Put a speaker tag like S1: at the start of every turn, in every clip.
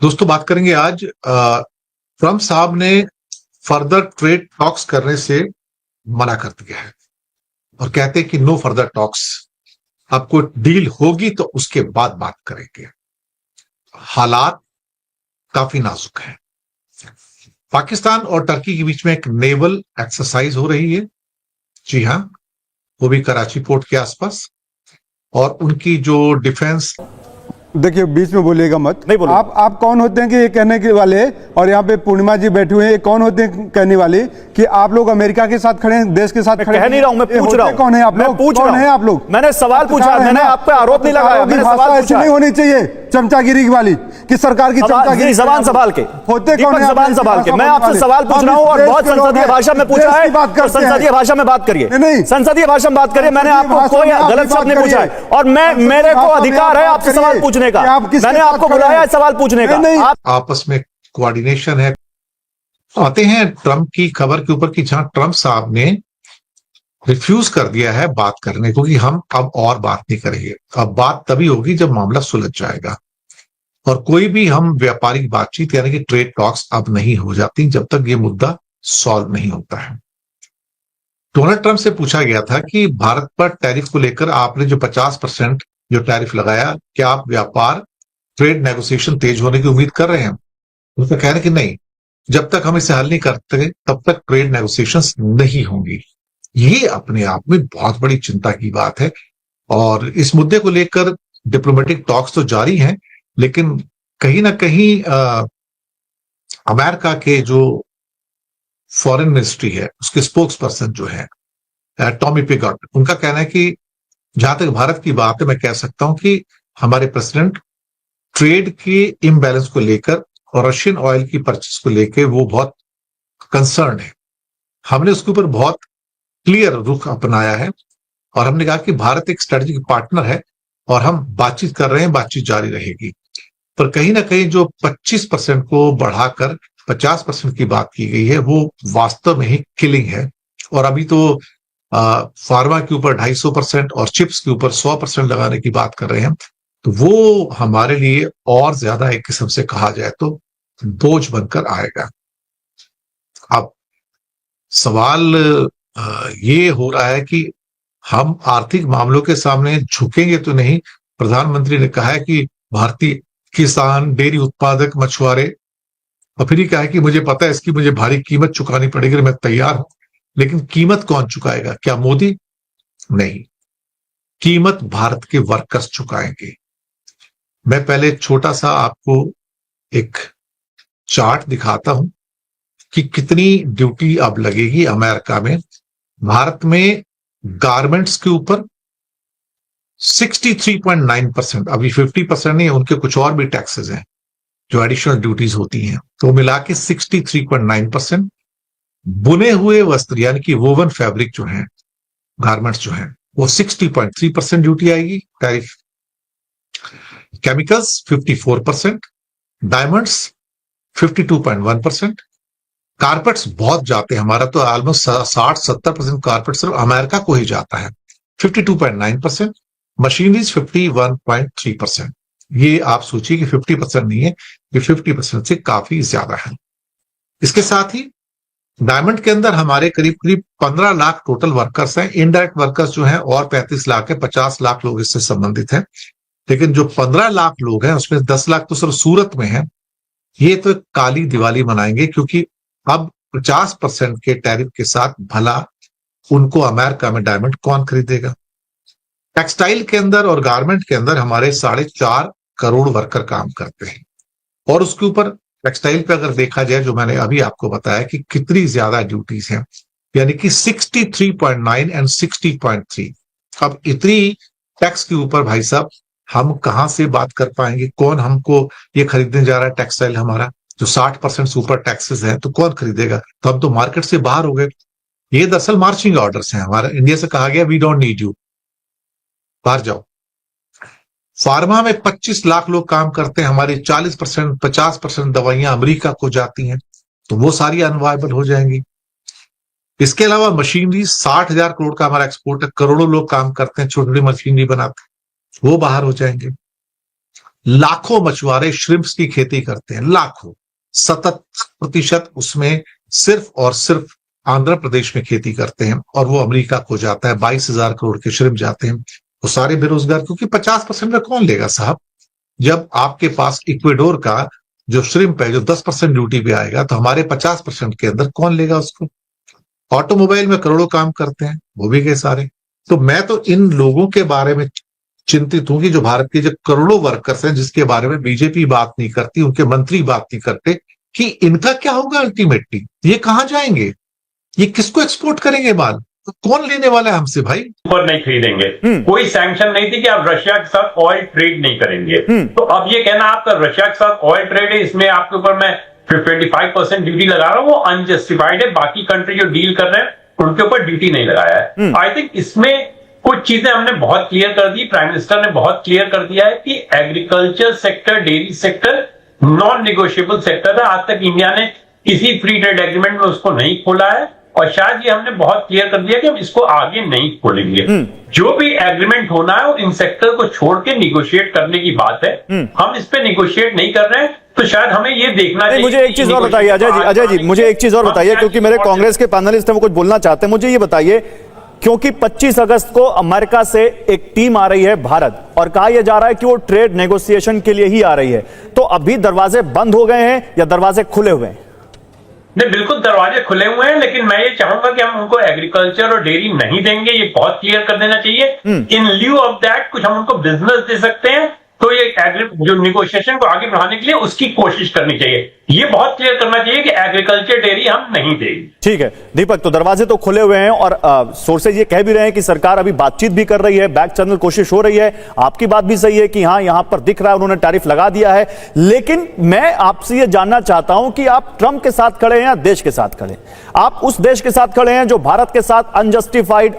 S1: दोस्तों बात करेंगे आज ट्रंप साहब ने फर्दर ट्रेड टॉक्स करने से मना कर दिया है और कहते हैं कि नो फर्दर टॉक्स। आपको डील होगी तो उसके बाद बात करेंगे। हालात काफी नाजुक हैं। पाकिस्तान और टर्की के बीच में एक नेवल एक्सरसाइज हो रही है। जी हां, वो भी कराची पोर्ट के आसपास। और उनकी जो डिफेंस,
S2: देखिए बीच में बोलिएगा मत।
S3: नहीं बोलो।
S2: आप कौन होते हैं कि ये कहने के वाले, और यहाँ पे पूर्णिमा जी बैठे हुए हैं, ये कौन होते हैं कहने वाले कि आप लोग अमेरिका के साथ खड़े हैं, देश के साथ खड़े हैं?
S3: कह नहीं रहा हूं, मैं पूछ रहा हूं।
S2: कौन है आप लोग?
S3: पूछ रहा हूं।
S2: आप लोग?
S3: मैंने सवाल पूछा, मैंने आप पे आरोप नहीं लगाया, मैंने सवाल पूछा।
S2: नहीं होनी चाहिए चमचागिरी वाली कि सरकार की चमचागिरी।
S3: जबान संभाल के
S2: होते कौन है?
S3: जबान संभाल के। मैं आपसे सवाल पूछ रहा हूं और बहुत संसदीय भाषा में पूछा है। संसदीय भाषा में बात करिए, संसदीय भाषा में बात करिए। मैंने आपको कोई गलत शब्द नहीं पूछा है और मेरे को अधिकार है आपसे सवाल पूछने का। मैंने आपको बुलाया है सवाल पूछने का।
S1: आपस में कोऑर्डिनेशन है। आते हैं ट्रंप की खबर के ऊपर कि जहां ट्रंप साहब ने रिफ्यूज कर दिया है बात करने को कि हम अब और बात नहीं करेंगे। अब बात तभी होगी जब मामला सुलझ जाएगा और कोई भी हम व्यापारिक बातचीत यानी कि ट्रेड टॉक्स अब नहीं हो जाती जब तक ये मुद्दा सॉल्व नहीं होता है। डोनाल्ड ट्रंप से पूछा गया था कि भारत पर टैरिफ को लेकर आपने जो 50% जो टैरिफ लगाया, क्या आप व्यापार ट्रेड नेगोशिएशन तेज होने की उम्मीद कर रहे हैं? उनका कहना है कि नहीं, जब तक हम इसे हल नहीं करते तब तक ट्रेड नेगोशिएशंस नहीं होंगी। ये अपने आप में बहुत बड़ी चिंता की बात है और इस मुद्दे को लेकर डिप्लोमेटिक टॉक्स तो जारी हैं, लेकिन कहीं ना कहीं अमेरिका के जो फॉरेन मिनिस्ट्री है उसके स्पोक्स पर्सन जो है टॉमी पिगॉट, उनका कहना है कि जहां तक भारत की बात है मैं कह सकता हूं कि हमारे प्रेसिडेंट ट्रेड के इम्बैलेंस को लेकर और रशियन ऑयल की परचेस को लेकर वो बहुत कंसर्न है। हमने उसके ऊपर बहुत क्लियर रुख अपनाया है और हमने कहा कि भारत एक स्ट्रेटेजिक पार्टनर है और हम बातचीत कर रहे हैं, बातचीत जारी रहेगी। पर कहीं ना कहीं जो 25% को बढ़ाकर 50% की बात की गई है वो वास्तव में ही किलिंग है। और अभी तो फार्मा के ऊपर 250% और चिप्स के ऊपर 100% लगाने की बात कर रहे हैं, तो वो हमारे लिए और ज्यादा एक किस्म से कहा जाए तो बोझ बनकर आएगा। अब सवाल ये हो रहा है कि हम आर्थिक मामलों के सामने झुकेंगे तो नहीं। प्रधानमंत्री ने कहा है कि भारतीय किसान, डेयरी उत्पादक, मछुआरे, और फिर ही कहा है कि मुझे पता है इसकी मुझे भारी कीमत चुकानी पड़ेगी, मैं तैयार हूं। लेकिन कीमत कौन चुकाएगा? क्या मोदी? नहीं, कीमत भारत के वर्कर्स चुकाएंगे। मैं पहले छोटा सा आपको एक चार्ट दिखाता हूं कि कितनी ड्यूटी अब लगेगी अमेरिका में। भारत में गारमेंट्स के ऊपर 63.9%, अभी 50% नहीं, उनके कुछ और भी टैक्सेस हैं जो एडिशनल ड्यूटीज होती हैं, तो मिला के 63.9%। बुने हुए वस्त्र यानी कि वोवन फैब्रिक जो है, गारमेंट्स जो है, वो 60.3% ड्यूटी आएगी टैरिफ। Chemicals 54%, diamonds 52.1%। कारपेट्स बहुत जाते हैं, हमारा तो ऑलमोस्ट 60-70% कारपेट सिर्फ अमेरिका को ही जाता है, 52.9%। मशीनरीज 51.3%। ये आप सोचिए कि 50% नहीं है, ये 50% से काफी ज्यादा है। इसके साथ ही डायमंड के अंदर हमारे करीब करीब 15 लाख टोटल वर्कर्स हैं। इनडायरेक्ट वर्कर्स जो हैं और 35 लाख है, 50 लाख लोग इससे संबंधित हैं। लेकिन जो 15 लाख लोग हैं उसमें 10 लाख तो सिर्फ सूरत में है। ये तो काली दिवाली मनाएंगे क्योंकि अब 50% के टैरिफ के साथ भला उनको अमेरिका में डायमंड कौन खरीदेगा? टेक्सटाइल के अंदर और गारमेंट के अंदर हमारे 4.5 करोड़ वर्कर काम करते हैं और उसके ऊपर टेक्सटाइल पे अगर देखा जाए, जो मैंने अभी आपको बताया कि कितनी ज्यादा ड्यूटीज हैं, यानी कि 63.9 एंड 60.3। अब इतनी टैक्स के ऊपर भाई साहब हम कहां से बात कर पाएंगे? कौन हमको ये खरीदने जा रहा है टेक्सटाइल हमारा? जो 60% से ऊपर टैक्सेस हैं तो कौन खरीदेगा? तो हम तो मार्केट से बाहर हो गए। ये दरअसल मार्चिंग ऑर्डर्स हैं। हमारा इंडिया से कहा गया वी डोंट नीड यू, बाहर जाओ। फार्मा में 25 लाख लोग काम करते हैं, हमारी 40% 50% दवाइयां अमेरिका को जाती हैं, तो वो सारी अनवायबल हो जाएंगी। इसके अलावा मशीनरी 60,000 करोड़ का हमारा एक्सपोर्ट है, करोड़ों लोग काम करते हैं, छोटी छोटी मशीनरी बनाते हैं, वो बाहर हो जाएंगे। लाखों मछुआरे श्रिम्प्स की खेती करते हैं, लाखों। 77% उसमें सिर्फ और सिर्फ आंध्र प्रदेश में खेती करते हैं और वो अमेरिका को जाता है। 22,000 करोड़ के श्रिम्प जाते हैं। वो सारे बेरोजगार, क्योंकि 50% में कौन लेगा साहब? जब आपके पास इक्वेडोर का जो श्रिम्प है जो 10% ड्यूटी पे आएगा, तो हमारे 50% के अंदर कौन लेगा उसको? ऑटोमोबाइल में करोड़ों काम करते हैं, वो भी गए सारे। तो मैं तो इन लोगों के बारे में चिंतित हूं कि जो भारत के जो करोड़ों वर्कर्स हैं, जिसके बारे में बीजेपी बात नहीं करती, उनके मंत्री बात नहीं करते, कि इनका क्या होगा अल्टीमेटली? ये कहां जाएंगे? ये किसको एक्सपोर्ट करेंगे माल? तो कौन लेने वाला है हमसे भाई?
S4: ऊपर नहीं खरीदेंगे। कोई सैंक्शन नहीं थी कि आप रशिया के साथ ऑयल ट्रेड नहीं करेंगे। तो अब ये कहना आपका रशिया के साथ ऑयल ट्रेड है, इसमें आपके ऊपर मैं 25% ड्यूटी लगा रहा हूं, वो अनजस्टिफाइड है। बाकी कंट्री जो डील कर रहे हैं उनके ऊपर ड्यूटी नहीं लगाया है। आई थिंक इसमें कुछ चीजें हमने बहुत क्लियर कर दी, प्राइम मिनिस्टर ने बहुत क्लियर कर दिया है कि agriculture sector, dairy sector non negotiable sector है। आज तक इंडिया ने किसी फ्री ट्रेड एग्रीमेंट में उसको नहीं खोला है, और शायद ये हमने बहुत क्लियर कर दिया कि हम इसको आगे नहीं खोलेंगे। जो भी एग्रीमेंट होना है वो इन सेक्टर को छोड़ के निगोशिएट करने की बात है। हम इस पे निगोशिएट नहीं कर रहे हैं, तो शायद हमें ये देखना चाहिए।
S3: मुझे एक चीज और बताइए अजय जी, मुझे एक चीज और बताइए, क्योंकि मेरे कांग्रेस के पैनलिस्ट हैं, वो कुछ बोलना चाहते हैं। मुझे ये बताइए, क्योंकि 25 अगस्त को अमेरिका से एक टीम आ रही है भारत, और कहा यह जा रहा है कि वो ट्रेड नेगोशिएशन के लिए ही आ रही है, तो अभी दरवाजे बंद हो गए हैं या दरवाजे खुले हुए हैं?
S4: नहीं, बिल्कुल दरवाजे खुले हुए हैं, लेकिन मैं ये चाहूंगा कि हम उनको एग्रीकल्चर और डेयरी नहीं देंगे, ये बहुत क्लियर कर देना चाहिए। इन ल्यू ऑफ दैट कुछ हम उनको बिजनेस दे सकते हैं, तो ये जो निगोशिएशन को आगे बढ़ाने के लिए उसकी कोशिश करनी चाहिए। ये बहुत क्लियर करना चाहिए कि एग्रीकल्चर डेयरी हम नहीं देंगे।
S3: ठीक है दीपक, तो दरवाजे तो खुले हुए हैं, और सोर्सेज ये कह भी रहे हैं कि सरकार अभी बातचीत भी कर रही है, बैक चैनल कोशिश हो रही है। आपकी बात भी सही है कि हाँ, यहां पर दिख रहा है उन्होंने टैरिफ लगा दिया है, लेकिन मैं आपसे ये जानना चाहता हूं कि आप ट्रंप के साथ खड़े हैं या देश के साथ खड़े हैं? आप उस देश के साथ खड़े हैं जो भारत के साथ अनजस्टिफाइड,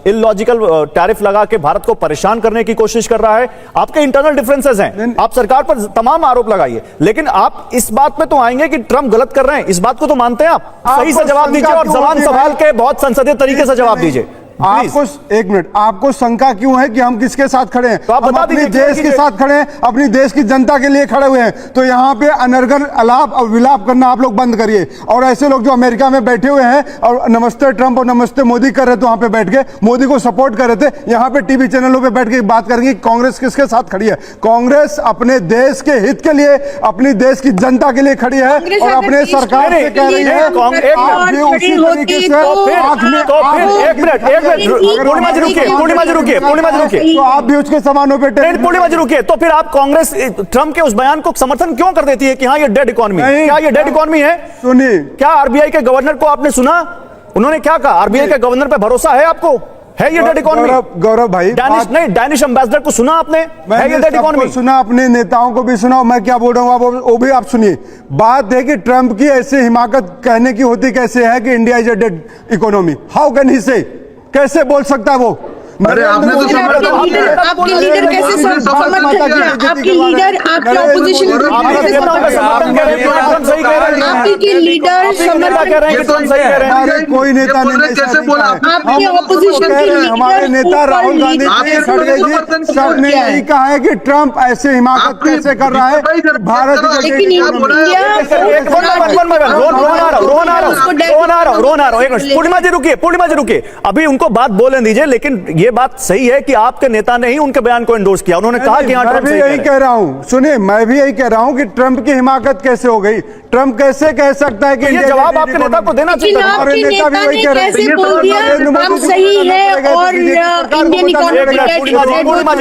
S3: इलॉजिकल टैरिफ लगा के भारत को परेशान करने की कोशिश कर रहा है? आपके इंटरनल डिफरेंसेस हैं, आप सरकार पर तमाम आरोप लगाइए, लेकिन आप इस बात पे तो आएंगे कि ट्रंप गलत कर रहे हैं, इस बात को तो मानते हैं आप? सही से जवाब दीजिए, और जवान सवाल के बहुत संसदीय तरीके से जवाब दीजिए।
S2: आपको एक मिनट, आपको शंका क्यों है कि हम किसके साथ खड़े हैं?
S3: तो आप बता
S2: अपने देश के साथ खड़े हैं, अपनी देश की जनता के लिए खड़े हुए हैं। तो यहाँ पे अनर्गल अलाप और विलाप करना आप लोग बंद करिए। और ऐसे लोग जो अमेरिका में बैठे हुए हैं और नमस्ते ट्रंप और नमस्ते मोदी कर रहे थे, वहां पे बैठ के मोदी को सपोर्ट कर रहे थे, यहाँ पे टीवी चैनलों पे बैठ के बात करेंगे कांग्रेस किसके साथ खड़ी है। कांग्रेस अपने देश के हित के लिए, अपनी देश की जनता के लिए खड़ी है, और अपने सरकार से कह रही है उसी तरीके से।
S3: पूर्णिमा जी रुकिए,
S2: तो आप भी उसके समानों पे
S3: पूर्णिमा जी रुकिए। तो फिर आप कांग्रेस ट्रंप के उस बयान को समर्थन क्यों कर देती है कि हाँ ये डेड इकोनॉमी है? क्या ये डेड इकोनॉमी है?
S2: सुनिए,
S3: क्या आरबीआई के गवर्नर को आपने सुना? उन्होंने क्या कहा? आरबीआई के गवर्नर पे भरोसा है आपको? है ये डेड इकोनॉमी?
S2: गौरव भाई,
S3: डैनिश एम्बेसडर को सुना आपने? है ये डेड इकोनॉमी?
S2: सुना, अपने नेताओं को भी सुना। मैं क्या बोल रहा हूँ वो भी आप सुनिए। बात है कि ट्रंप की ऐसी हिमाकत कहने की होती कैसे है कि India is a dead economy? How can he से? कैसे बोल सकता है वो?
S5: अरे आपने तो
S6: आपके लीडर कैसे समर्थन करते हैं? आपके लीडर आपके ऑपोजिशन आपके लीडर समर्थन कर रहे हैं।
S2: कोई नेता नहीं
S5: कैसे बोला?
S6: आपके ऑपोजिशन के लीडर,
S2: हमारे नेता राहुल गांधी खड़गे जी सबने यही कहा है कि ट्रंप ऐसे हिमाकत कैसे कर रहा है भारत
S3: की। पूर्णिमा जी रुकिए, अभी उनको बात बोलने दीजिए, लेकिन ये बात सही है कि आपके नेता ने ही उनके बयान को एंडोर्स किया। उन्होंने कहा कि
S2: मैं भी यही कह रहा हूं, सुनिए, मैं भी यही कह रहा हूं कि ट्रंप की हिमाकत कैसे हो गई? ट्रंप कैसे कह सकता है कि
S3: ये जवाब आपके नेता को देना चाहिए।
S6: हमारे नेता भी वही कह रहे हैं, बोल दिया हम सही है और इंडियन
S5: इकोनॉमी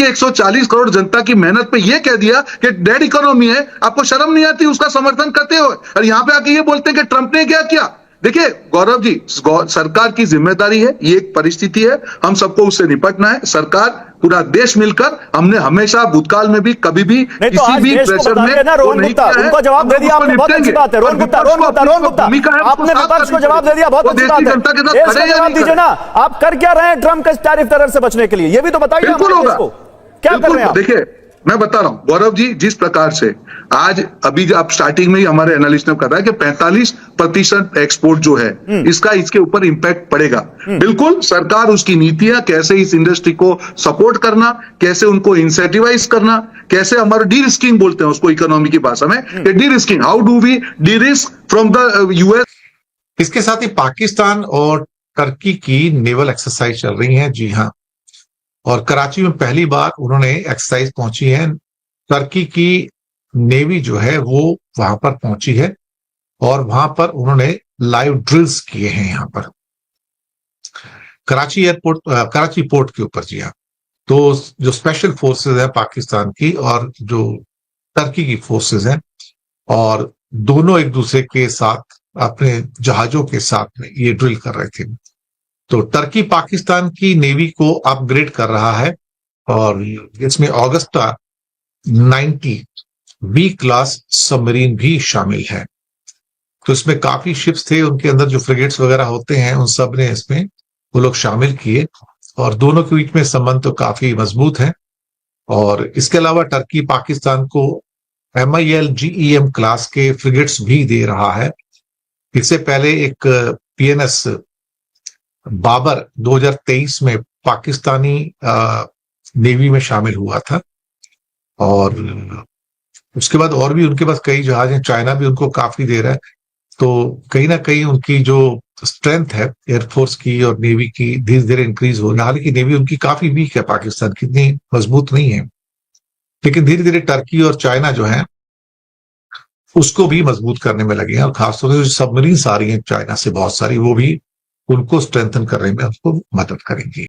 S5: 140 करोड़ जनता की मेहनत पे ये कह दिया कि डेड इकोनॉमी है। आपको शर्म नहीं आती उसका समर्थन करते हो? और यहाँ पे आके ये बोलते हैं कि ट्रंप ने क्या किया? देखिए गौरव जी, सरकार की जिम्मेदारी है, ये एक परिस्थिति है, हम सबको उससे निपटना है। सरकार, पूरा देश मिलकर, हमने हमेशा भूतकाल में भी कभी भी किसी भी प्रेशर में
S3: उनको जवाब दे दिया। आपने बहुत अच्छी बात है। रोहन गुप्ता, आपने विपक्ष को जवाब दे दिया, बहुत अच्छी बात है। जवाब दीजिए ना, आप कर क्या रहे हैं ट्रंप के टैरिफ टेरर से बचने के लिए? ये भी तो बताइए। क्या कर रहे हैं?
S5: देखिए मैं बता रहा हूं गौरव जी, जिस प्रकार से आज अभी आप स्टार्टिंग में ही हमारे एनालिस्ट ने बताया कि 45% एक्सपोर्ट जो है इसका इसके ऊपर इंपैक्ट पड़ेगा। बिल्कुल, सरकार उसकी नीतियां कैसे इस इंडस्ट्री को सपोर्ट करना, कैसे उनको इंसेंटिवाइज करना, कैसे हमारे डी रिस्किंग बोलते हैं उसको इकोनॉमी की भाषा में, derisking, how do we derisk from the US.
S1: इसके साथ ही पाकिस्तान और टर्की की नेवल एक्सरसाइज चल रही है। जी हाँ, और कराची में पहली बार उन्होंने एक्सरसाइज पहुंची है। टर्की की नेवी जो है वो वहां पर पहुंची है और वहां पर उन्होंने लाइव ड्रिल्स किए हैं यहां पर कराची एयरपोर्ट, कराची पोर्ट के ऊपर। जी हाँ, तो जो स्पेशल फोर्सेस है पाकिस्तान की और जो टर्की की फोर्सेस हैं, और दोनों एक दूसरे के साथ अपने जहाजों के साथ में ये ड्रिल कर रहे थे। तो टर्की पाकिस्तान की नेवी को अपग्रेड कर रहा है और इसमें ऑगस्टा 90 बी क्लास सबमरीन भी शामिल है। तो इसमें काफी शिप्स थे, उनके अंदर जो फ्रिगेट्स वगैरह होते हैं उन सब ने इसमें वो लोग शामिल किए और दोनों के बीच में संबंध तो काफी मजबूत है। और इसके अलावा टर्की पाकिस्तान को MIL GEM क्लास के फ्रिगेट्स भी दे रहा है। इससे पहले एक PNS बाबर 2023 में पाकिस्तानी नेवी में शामिल हुआ था और उसके बाद और भी उनके पास कई जहाज हैं, चाइना भी उनको काफी दे रहा है। तो कहीं ना कहीं उनकी जो स्ट्रेंथ है एयरफोर्स की और नेवी की धीरे धीरे इंक्रीज हो रही है। हालांकि नेवी उनकी काफी वीक है, पाकिस्तान की इतनी मजबूत नहीं है, लेकिन धीरे धीरे टर्की और चाइना जो है उसको भी मजबूत करने में लगे हैं। और खासतौर से जो सबमरीन्स आ रही हैं चाइना से बहुत सारी, वो भी उनको स्ट्रेंथन करने में उसको मदद करेंगी।